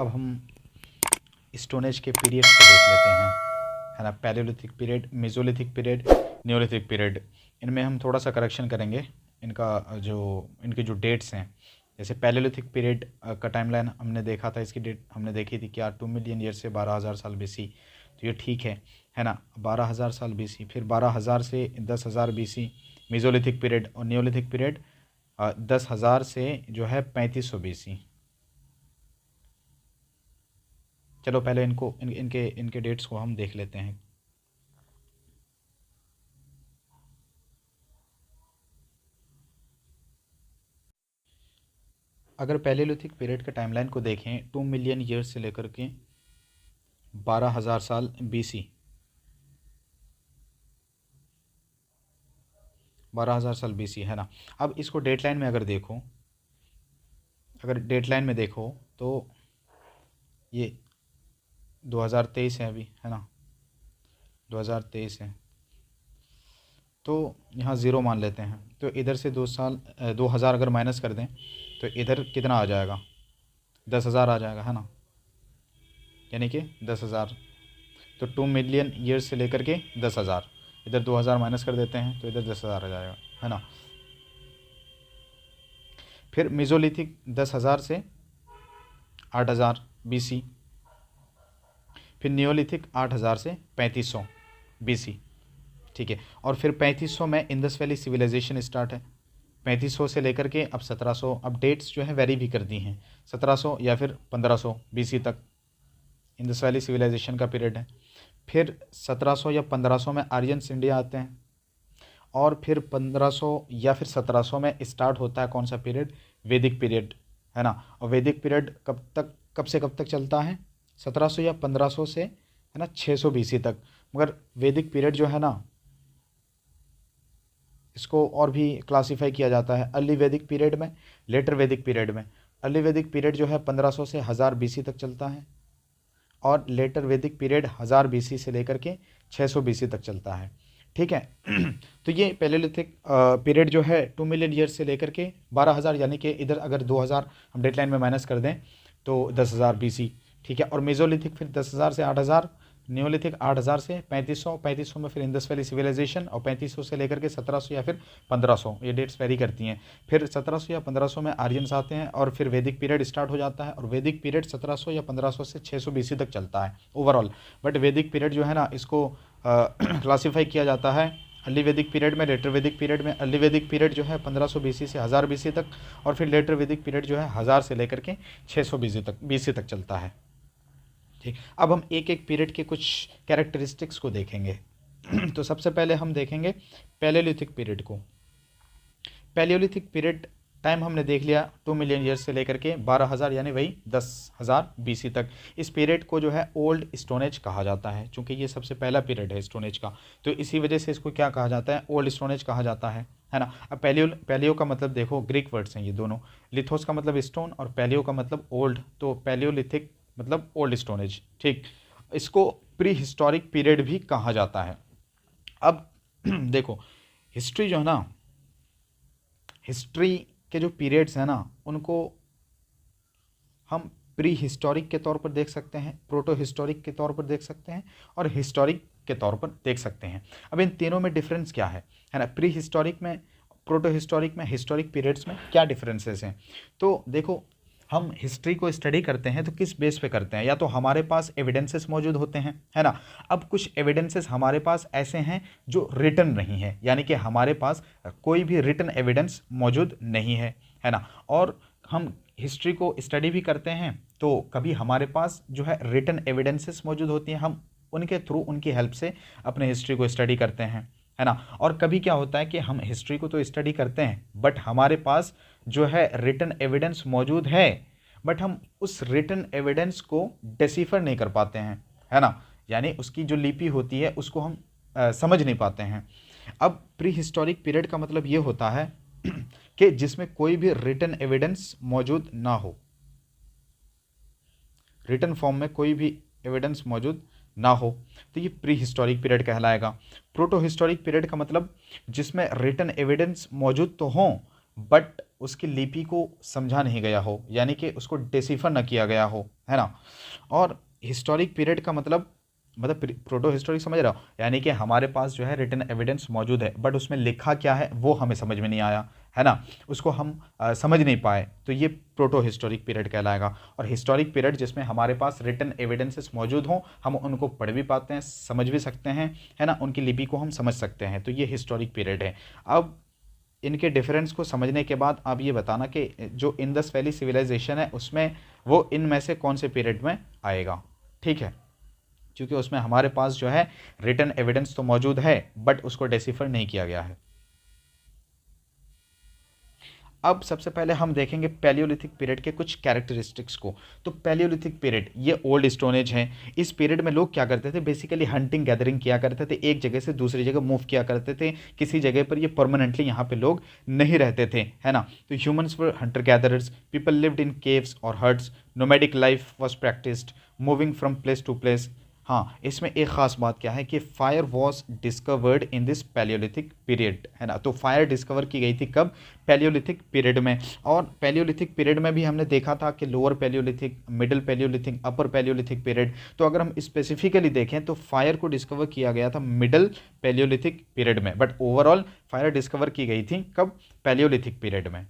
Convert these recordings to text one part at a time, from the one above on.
अब हम stone age के पीरियड्स को देख लेते हैं, है ना। Palaeolithic period, Mesolithic period, Neolithic period. इनमें हम थोड़ा सा करेक्शन करेंगे, इनके जो डेट्स हैं। जैसे पैलियोलिथिक पीरियड का टाइमलाइन हमने देखा था, इसकी डेट हमने देखी थी क्या, 2 मिलियन ईयर से 12,000 साल बीसी। तो ये ठीक है ना। 12,000 साल बीसी, फिर 12,000 से 10,000 बीसी मेसोलिथिक पीरियड, और नियोलिथिक पीरियड 10,000 से जो है 3500 बीसी। चलो पहले इनके डेट्स को हम देख लेते हैं। अगर पैलियोलिथिक पीरियड के टाइमलाइन को देखें, 2 मिलियन ईयर से लेकर के 12,000 साल बीसी, 12,000 साल बीसी, है ना। अब इसको डेटलाइन में अगर डेटलाइन में देखो तो ये 2023 है अभी, है ना, 2023 है। तो यहाँ ज़ीरो मान लेते हैं, तो इधर से 2,000 अगर माइनस कर दें तो इधर कितना आ जाएगा, 10,000 आ जाएगा, है ना। यानी कि 10,000, तो 2 मिलियन ईयर से लेकर के 10,000, इधर 2,000 माइनस कर देते हैं तो इधर 10,000 आ जाएगा, है ना। फिर मेसोलिथिक 10,000 से 8,000 बीसी, फिर नियोलिथिक 8,000 से 3500 बीसी, ठीक है। और फिर 3500 में इंडस वैली सिविलाइजेशन स्टार्ट है। 3500 से लेकर के अब 1700, अब डेट्स जो है वेरी भी कर दी हैं, 1700 या फिर 1500 बीसी तक इंडस वैली सिविलाइजेशन का पीरियड है। फिर 1700 या 1500 में आर्यंस इंडिया आते हैं, और फिर 1500 या फिर 1700 में स्टार्ट होता है कौन सा पीरियड, वैदिक पीरियड, है ना। और वैदिक पीरियड कब से कब तक चलता है, 1700 या 1500 से, है ना, 600 बीसी तक। मगर वैदिक पीरियड जो है ना, इसको और भी क्लासीफाई किया जाता है अर्ली वैदिक पीरियड में, लेटर वैदिक पीरियड में। अर्ली वैदिक पीरियड जो है 1500 से 1000 बीसी तक चलता है, और लेटर वैदिक पीरियड 1000 बीसी से लेकर के 600 बीसी तक चलता है, ठीक है। तो ये पैलियोलिथिक पीरियड जो है 2 मिलियन ईयर से लेकर के 12,000, यानी कि इधर अगर 2,000 हम डेटलाइन में माइनस कर दें तो 10,000 बीसी, ठीक है। और मेसोलिथिक फिर 10,000 से 8,000, नियोलिथिक 8,000 से 3500, 3500 में फिर इंडस वैली सिविलाइजेशन, और 3500 से लेकर के 1700 या फिर 1500, ये डेट्स वेरी करती हैं। फिर 1700 या 1500 में आर्यंस आते हैं, और फिर वैदिक पीरियड स्टार्ट हो जाता है, और वैदिक पीरियड 1700 या 1500 से 600 बीसी तक चलता है ओवरऑल। बट वैदिक पीरियड जो है ना, इसको क्लासीफाई किया जाता है अर्ली वैदिक पीरियड में, लेटर वैदिक पीरियड में। अर्ली वैदिक पीरियड जो है 1500 बीसी से 1000 बीसी तक, और फिर लेटर वैदिक पीरियड जो है 1000 से लेकर के 600 बीसी तक चलता है, ठीक। अब हम एक एक पीरियड के कुछ कैरेक्टरिस्टिक्स को देखेंगे। तो सबसे पहले हम देखेंगे पैलियोलिथिक पीरियड को। पैलियोलिथिक पीरियड टाइम हमने देख लिया 2 मिलियन ईयर से लेकर के 12,000 यानी वही 10,000 बीसी तक। इस पीरियड को जो है ओल्ड स्टोन एज कहा जाता है, क्योंकि ये सबसे पहला पीरियड है स्टोन एज का, तो इसी वजह से इसको क्या कहा जाता है, ओल्ड स्टोन एज कहा जाता है ना। अब पैलियो का मतलब देखो, ग्रीक वर्ड्स हैं ये दोनों, लिथोस का मतलब स्टोन और पैलियो का मतलब ओल्ड, तो पैलियोलिथिक मतलब ओल्ड स्टोन एज, ठीक। इसको प्री हिस्टोरिक पीरियड भी कहा जाता है। अब देखो, हिस्ट्री जो है ना, हिस्ट्री के जो पीरियड्स हैं ना, उनको हम प्री हिस्टोरिक के तौर पर देख सकते हैं, प्रोटो हिस्टोरिक के तौर पर देख सकते हैं, और हिस्टोरिक के तौर पर देख सकते हैं। अब इन तीनों में डिफरेंस क्या है ना, प्री हिस्टोरिक में, प्रोटो हिस्टोरिक में, हिस्टोरिक पीरियड्स में क्या डिफरेंसेस हैं। तो देखो, हम हिस्ट्री को स्टडी करते हैं तो किस बेस पे करते हैं, या तो हमारे पास एविडेंसेस मौजूद होते हैं, है ना। अब कुछ एविडेंसेस हमारे पास ऐसे हैं जो रिटन नहीं है, यानी कि हमारे पास कोई भी रिटन एविडेंस मौजूद नहीं है ना। और हम हिस्ट्री को स्टडी भी करते हैं तो कभी हमारे पास जो है रिटन एविडेंसेस मौजूद होती हैं, हम उनके थ्रू, उनकी हेल्प से अपने हिस्ट्री को स्टडी करते हैं, है ना। और कभी क्या होता है कि हम हिस्ट्री को तो स्टडी करते हैं, बट हमारे पास जो है रिटन एविडेंस मौजूद है, बट हम उस रिटन एविडेंस को डिसिफर नहीं कर पाते हैं, है ना। यानी उसकी जो लिपि होती है उसको हम समझ नहीं पाते हैं। अब प्री हिस्टोरिक पीरियड का मतलब ये होता है कि जिसमें कोई भी रिटन एविडेंस मौजूद ना हो, रिटन फॉर्म में कोई भी एविडेंस मौजूद ना हो, तो ये प्री हिस्टोरिक पीरियड कहलाएगा। प्रोटो हिस्टोरिक पीरियड का मतलब जिसमें रिटन एविडेंस मौजूद तो हों, बट उसकी लिपि को समझा नहीं गया हो, यानी कि उसको डिसिफर न किया गया हो, है ना। और हिस्टोरिक पीरियड का मतलब प्रोटो हिस्टोरिक समझ रहा हो, यानी कि हमारे पास जो है रिटन एविडेंस मौजूद है, बट उसमें लिखा क्या है वो हमें समझ में नहीं आया, है ना, उसको हम समझ नहीं पाए, तो ये प्रोटो हिस्टोरिक पीरियड कहलाएगा। और हिस्टोरिक पीरियड जिसमें हमारे पास रिटन एविडेंसेस मौजूद हों, हम उनको पढ़ भी पाते हैं, समझ भी सकते हैं, है ना, उनकी लिपि को हम समझ सकते हैं, तो ये हिस्टोरिक पीरियड है। अब इनके डिफरेंस को समझने के बाद आप ये बताना कि जो इंडस वैली सिविलाइजेशन है उसमें वो इनमें से कौन से पीरियड में आएगा, ठीक है, क्योंकि उसमें हमारे पास जो है रिटन एविडेंस तो मौजूद है बट उसको डेसिफर नहीं किया गया है। अब सबसे पहले हम देखेंगे पैलियोलिथिक पीरियड के कुछ कैरेक्टरिस्टिक्स को। तो पैलियोलिथिक पीरियड ये ओल्ड स्टोन एज है। इस पीरियड में लोग क्या करते थे, बेसिकली हंटिंग गैदरिंग किया करते थे, एक जगह से दूसरी जगह मूव किया करते थे, किसी जगह पर ये परमानेंटली यहाँ पे लोग नहीं रहते थे, है ना। तो humans were hunter gatherers, people lived in caves और huts, nomadic life was practised, moving from place to place. हाँ, इसमें एक ख़ास बात क्या है कि fire was discovered in this palaeolithic period, है ना। तो फायर डिस्कवर की गई थी कब, पैलियोलिथिक पीरियड में। और पैलियोलिथिक पीरियड में भी हमने देखा था कि लोअर पैलियोलिथिक, मिडिल पैलियोलिथिक, अपर पैलियोलिथिक पीरियड। तो अगर हम स्पेसिफिकली देखें तो फायर को डिस्कवर किया गया था मिडिल पैलियोलिथिक पीरियड में, बट ओवरऑल फायर डिस्कवर की गई थी कब, पैलियोलिथिक पीरियड में,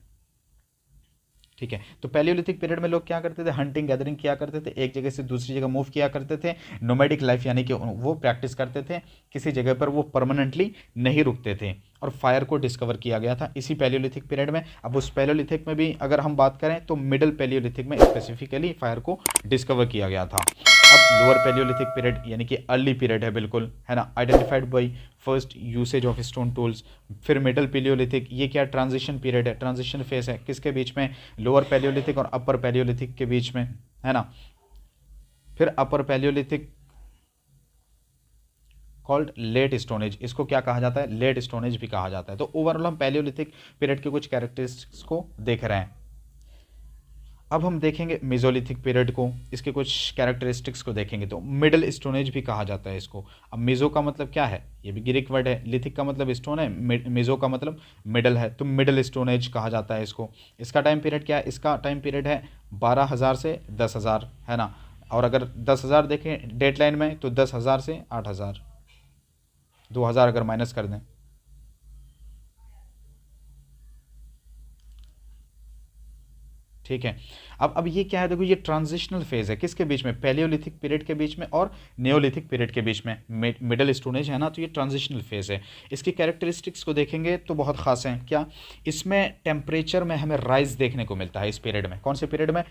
ठीक है। तो पैलियोलिथिक पीरियड में लोग क्या करते थे, हंटिंग गैदरिंग किया करते थे, एक जगह से दूसरी जगह मूव किया करते थे, नोमैडिक लाइफ यानी कि वो प्रैक्टिस करते थे, किसी जगह पर वो परमानेंटली नहीं रुकते थे। और फायर को डिस्कवर किया गया था इसी पैलियोलिथिक पीरियड में। अब उस पैलियोलिथिक में भी अगर हम बात करें तो मिडिल पैलियोलिथिक में स्पेसिफिकली फायर को डिस्कवर किया गया था। अब लोअर पैलियोलिथिक पीरियड यानी कि अर्ली पीरियड है बिल्कुल, है ना, identified by first usage of stone tools. फिर मिडल पैलियोलिथिक, ये क्या ट्रांजिशन पीरियड है, ट्रांजिशन फेज है, किसके बीच में, लोअर पैलियोलिथिक और अपर पैलियोलिथिक के बीच में, है ना। फिर upper palaeolithic called late stone age, इसको क्या कहा जाता है, लेट स्टोनेज भी कहा जाता है। तो ओवरऑल हम पैलियोलिथिक पीरियड के कुछ कैरेक्टरिस्टिक्स को देख रहे हैं। अब हम देखेंगे मेसोलिथिक पीरियड को, इसके कुछ कैरेक्टरिस्टिक्स को देखेंगे। तो मिडिल स्टोनेज भी कहा जाता है इसको। अब मेसो का मतलब क्या है, ये भी ग्रीक वर्ड है, लिथिक का मतलब स्टोन है, मेसो का मतलब मिडल है, तो मिडिल स्टोनेज कहा जाता है इसको। इसका टाइम पीरियड क्या है, इसका टाइम पीरियड है 12,000 से 10,000, है ना। और अगर 10,000 देखें डेट लाइन में तो 10,000 से 8,000, 2,000 अगर माइनस कर दें, ठीक है। अब ये क्या है, देखो ये ट्रांजिशनल फेज है, किसके बीच में, पैलियोलिथिक पीरियड के बीच में और नियोलिथिक पीरियड के बीच में, मिडल स्टोन एज है ना, तो ये ट्रांजिशनल फेज है। इसकी कैरेक्टरिस्टिक्स को देखेंगे तो बहुत खास हैं। क्या, इसमें टेम्परेचर में हमें राइज देखने को मिलता है इस पीरियड में। कौन से पीरियड में,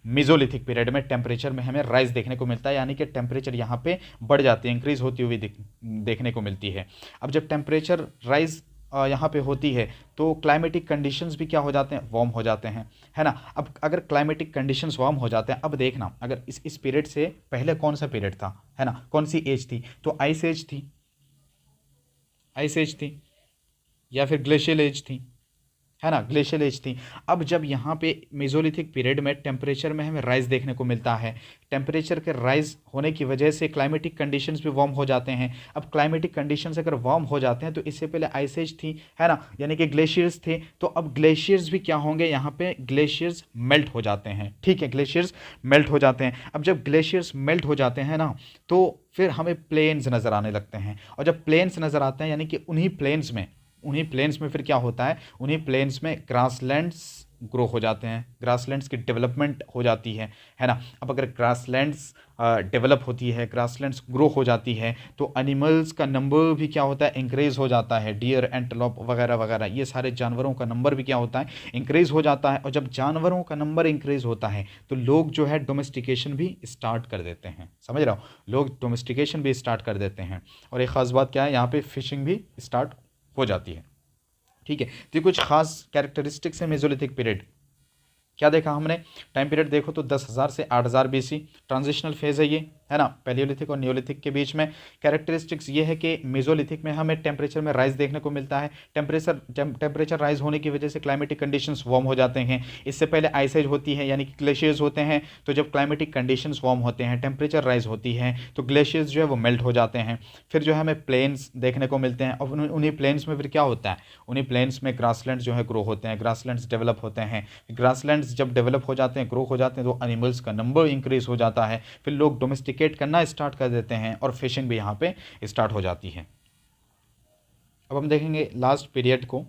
मेसोलिथिक पीरियड में टेम्परेचर में हमें राइज देखने को मिलता है, यानी कि टेम्परेचर यहाँ पे बढ़ जाती है, इंक्रीज होती हुई देखने को मिलती है। अब जब टेम्परेचर राइज यहाँ पे होती है तो क्लाइमेटिक कंडीशंस भी क्या हो जाते हैं, वार्म हो जाते हैं, है ना। अब अगर क्लाइमेटिक कंडीशंस वार्म हो जाते हैं, अब देखना अगर इस पीरियड से पहले कौन सा पीरियड था, है ना, कौन सी एज थी, तो आइस एज थी, आइस एज थी, या फिर ग्लेशियल एज थी, है ना, ग्लेशियल एज थी। अब जब यहाँ पे मेसोलिथिक पीरियड में टेम्परेचर में हमें राइज देखने को मिलता है, टेम्परेचर के राइज होने की वजह से क्लाइमेटिक कंडीशंस भी वार्म हो जाते हैं। अब क्लाइमेटिक कंडीशंस अगर वार्म हो जाते हैं तो इससे पहले आइस एज थी, है ना, यानी कि ग्लेशियर्स थे, तो अब ग्लेशियर्स भी क्या होंगे, यहाँ पे ग्लेशियर्स मेल्ट हो जाते हैं, ठीक है, ग्लेशियर्स मेल्ट हो जाते हैं। अब जब ग्लेशियर्स मेल्ट हो जाते हैं ना, तो फिर हमें प्लेन्स नज़र आने लगते हैं, और जब प्लेन्स नज़र आते हैं यानी कि उन्हीं प्लेन्स में फिर क्या होता है, उन्हीं प्लेन्स में ग्रासलैंड्स ग्रो हो जाते हैं, ग्रासलैंड्स की डेवलपमेंट हो जाती है ना। अब अगर ग्रासलैंड्स डेवलप होती है, ग्रासलैंड्स ग्रो हो जाती है, तो एनिमल्स का नंबर भी क्या होता है, इंक्रीज़ हो जाता है, डियर, एंटेलोप वगैरह वगैरह, ये सारे जानवरों का नंबर भी क्या होता है, इंक्रीज़ हो जाता है। और जब जानवरों का नंबर इंक्रीज़ होता है तो लोग जो है डोमेस्टिकेशन भी स्टार्ट कर देते हैं, समझ रहे हो, लोग डोमेस्टिकेशन भी स्टार्ट कर देते हैं। और एक ख़ास बात क्या है, यहाँ पे फिशिंग भी स्टार्ट हो जाती है, ठीक है। तो ये कुछ खास कैरेक्टरिस्टिक्स है मेसोलिथिक पीरियड। क्या देखा हमने, टाइम पीरियड देखो तो 10,000 से 8,000 BC ट्रांजिशनल फेज है ये, है ना, पैलियोलिथिक और नियोलिथिक के बीच में। कैरेक्टरिस्टिक्स ये है कि मेसोलिथिक में हमें टेम्परेचर में राइज देखने को मिलता है। टेम्परेचर राइज होने की वजह से क्लाइमेटिक कंडीशंस वार्म हो जाते हैं। इससे पहले आइस एज होती है, यानी कि ग्लेशियर्स होते हैं। तो जब क्लाइमेटिक कंडीशंस वार्म होते हैं, टेम्परेचर राइज होती है, तो ग्लेशियर्स जो है वो मेल्ट हो जाते हैं। फिर जो है हमें प्लेन्स देखने को मिलते हैं, और उन्हीं प्लेन्स में फिर क्या होता है, उन्हीं प्लेन्स में ग्रासलैंड्स जो है ग्रो होते हैं, ग्रासलैंड्स डेवलप होते हैं। ग्रासलैंड्स जब डेवलप हो जाते हैं, ग्रो हो जाते हैं, तो एनिमल्स का नंबर इंक्रीज हो जाता है। फिर लोग डोमेस्टिकेट करना स्टार्ट कर देते हैं और फिशिंग भी यहाँ पे स्टार्ट हो जाती है। अब हम देखेंगे लास्ट पीरियड को।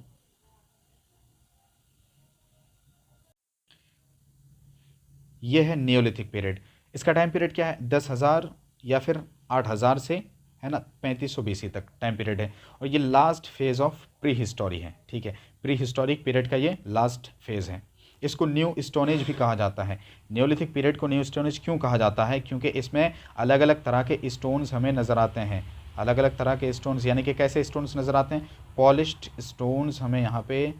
यह है नियोलिथिक पीरियड। इसका टाइम पीरियड क्या है, 10,000 या फिर 8,000 से, है ना, 3500 BC तक टाइम पीरियड है। और ये last phase of pre history है। ठीक है, प्री हिस्टोरिक पीरियड का ये लास्ट फेज है। इसको न्यू स्टोनेज भी कहा जाता है। नियोलिथिक पीरियड को न्यू स्टोनेज क्यों कहा जाता है, क्योंकि इसमें अलग अलग तरह के स्टोन्स हमें नज़र आते हैं। अलग अलग तरह के स्टोन्स, यानी कि कैसे स्टोन्स नज़र आते हैं, पॉलिश्ड स्टोन्स हमें यहाँ पे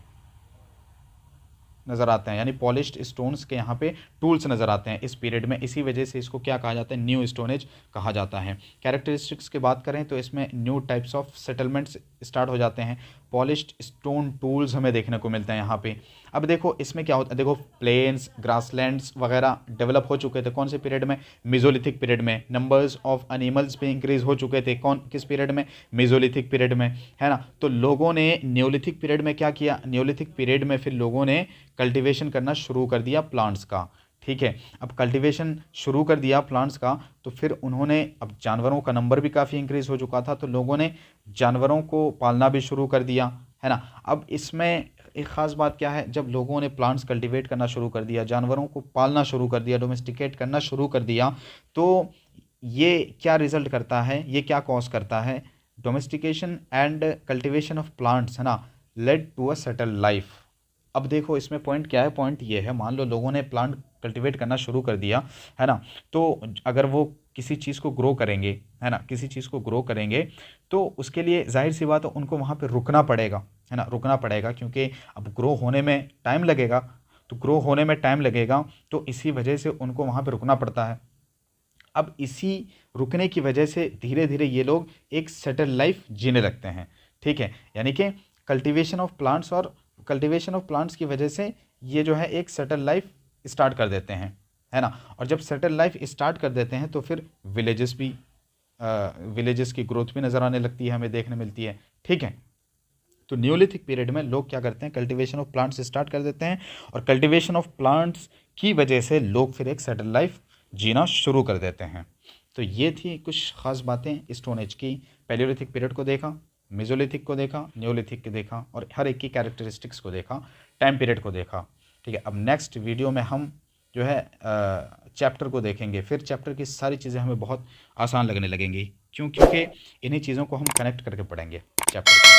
नज़र आते हैं, यानी पॉलिश्ड स्टोन्स के यहाँ पे टूल्स नज़र आते हैं इस पीरियड में। इसी वजह से इसको क्या कहा जाता है, न्यू स्टोनेज कहा जाता है। कैरेक्टरिस्टिक्स की बात करें तो इसमें new types of settlements start हो जाते हैं। पॉलिश्ड स्टोन टूल्स हमें देखने को मिलते हैं यहाँ पे। अब देखो इसमें क्या होता है, देखो प्लेन्स, ग्रासलैंड्स वगैरह डेवलप हो चुके थे कौन से पीरियड में, मेसोलिथिक पीरियड में। नंबर्स ऑफ एनिमल्स भी इंक्रीज हो चुके थे किस पीरियड में, मेसोलिथिक पीरियड में, है ना। तो लोगों ने नियोलिथिक पीरियड में क्या किया, नियोलिथिक पीरियड में फिर लोगों ने कल्टीवेशन करना शुरू कर दिया प्लांट्स का। ठीक है, अब कल्टीवेशन शुरू कर दिया प्लांट्स का, तो फिर उन्होंने, अब जानवरों का नंबर भी काफ़ी इंक्रीज हो चुका था, तो लोगों ने जानवरों को पालना भी शुरू कर दिया, है ना। अब इसमें एक ख़ास बात क्या है, जब लोगों ने प्लांट्स कल्टीवेट करना शुरू कर दिया, जानवरों को पालना शुरू कर दिया, डोमेस्टिकेट करना शुरू कर दिया, तो ये क्या रिजल्ट करता है, ये क्या कॉज करता है, domestication and cultivation of plants, है ना, led to a settle life. अब देखो इसमें पॉइंट क्या है, पॉइंट ये है, मान लो लोगों ने प्लांट कल्टीवेट करना शुरू कर दिया, है ना, तो अगर वो किसी चीज़ को ग्रो करेंगे, है ना, किसी चीज़ को ग्रो करेंगे, तो उसके लिए जाहिर सी बात है उनको वहाँ पे रुकना पड़ेगा, है ना, रुकना पड़ेगा, क्योंकि अब ग्रो होने में टाइम लगेगा, तो ग्रो होने में टाइम लगेगा, तो इसी वजह से उनको वहाँ पे रुकना पड़ता है। अब इसी रुकने की वजह से धीरे धीरे ये लोग एक सेटल लाइफ जीने लगते हैं। ठीक है, यानी कि कल्टीवेशन ऑफ प्लांट्स, और कल्टीवेशन ऑफ प्लांट्स की वजह से ये जो है एक सेटल लाइफ स्टार्ट कर देते हैं, है ना। और जब सेटल लाइफ स्टार्ट कर देते हैं तो फिर विलेजेस भी, विलेजेस की ग्रोथ भी नज़र आने लगती है, हमें देखने मिलती है। ठीक है, तो न्यूलिथिक पीरियड में लोग क्या करते हैं, कल्टीवेशन ऑफ प्लांट्स स्टार्ट कर देते हैं, और कल्टीवेशन ऑफ प्लांट्स की वजह से लोग फिर एक सेटल लाइफ जीना शुरू कर देते हैं। तो ये थी कुछ ख़ास बातें स्टोन एज की। पैलियोलिथिक पीरियड को देखा, मेसोलिथिक को देखा, न्यूलिथिक को देखा, और हर एक की कैरेक्टरिस्टिक्स को देखा, टाइम पीरियड को देखा। ठीक है, अब नेक्स्ट वीडियो में हम जो है चैप्टर को देखेंगे। फिर चैप्टर की सारी चीज़ें हमें बहुत आसान लगने लगेंगी, क्योंकि इन्हीं चीज़ों को हम कनेक्ट करके पढ़ेंगे चैप्टर को।